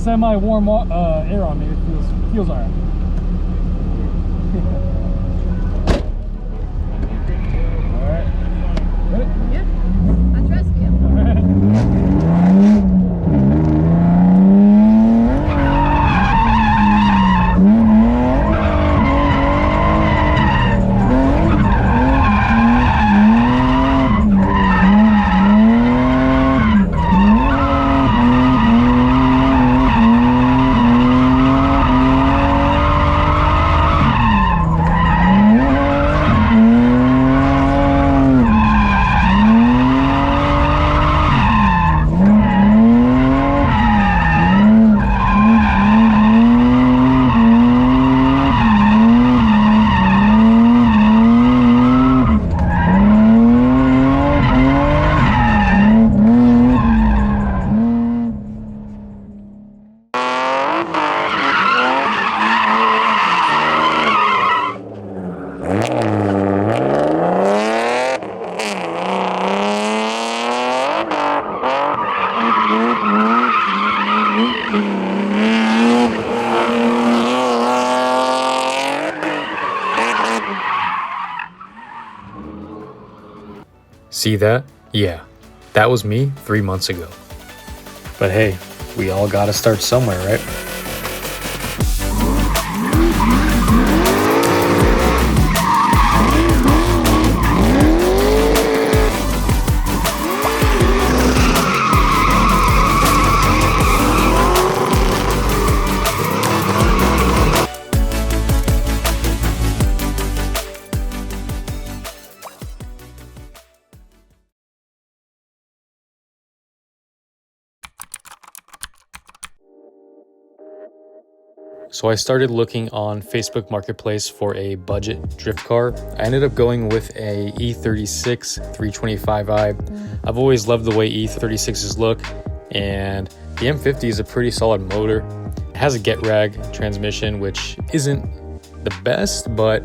semi-warm air on me. It feels all right. All right. Ready? Yeah. I trust you. All right. See that? Yeah, that was me 3 months ago. But hey, we all gotta start somewhere, right? So I started looking on Facebook Marketplace for a budget drift car. I ended up going with a E36 325i. I've always loved the way E36s look, and the M50 is a pretty solid motor. It has a get rag transmission, which isn't the best, but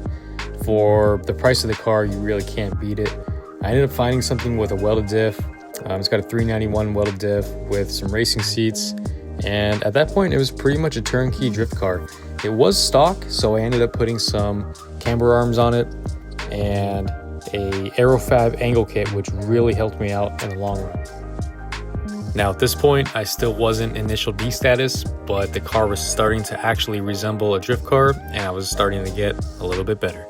for the price of the car, you really can't beat it. I ended up finding something with a welded diff. It's got a 391 welded diff with some racing seats. And at that point, it was pretty much a turnkey drift car. It was stock, so I ended up putting some camber arms on it and a Aerofab angle kit, which really helped me out in the long run. Now at this point, I still wasn't initial D status, but the car was starting to actually resemble a drift car, and I was starting to get a little bit better.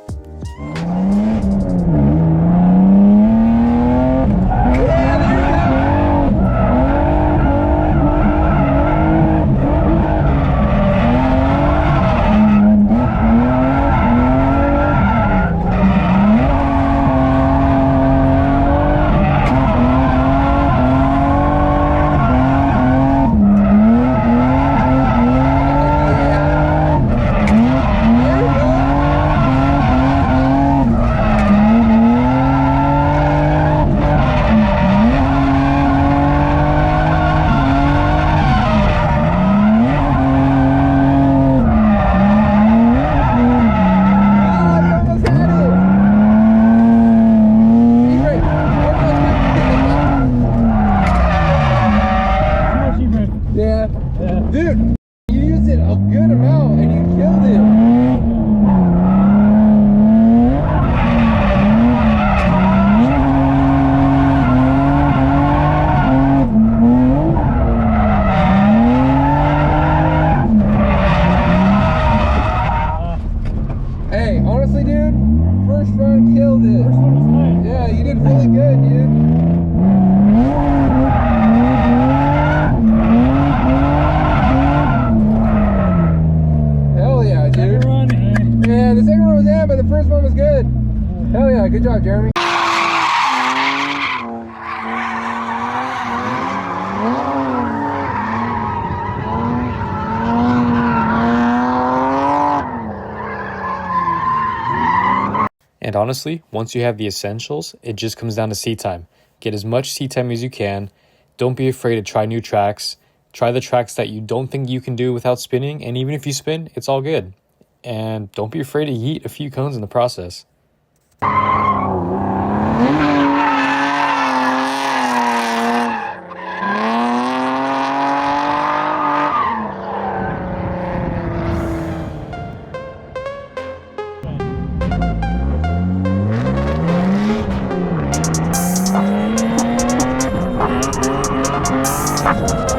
Dude, you used it a good amount and you killed it. Hey, honestly, dude, first run killed it. First one was nice. Yeah, you did really good, dude. Yeah, the second one was bad, but the first one was good. Hell yeah, good job, Jeremy. And honestly, once you have the essentials, it just comes down to seat time. Get as much seat time as you can. Don't be afraid to try new tracks. Try the tracks that you don't think you can do without spinning, and even if you spin, it's all good. And don't be afraid to yeet a few cones in the process. All right.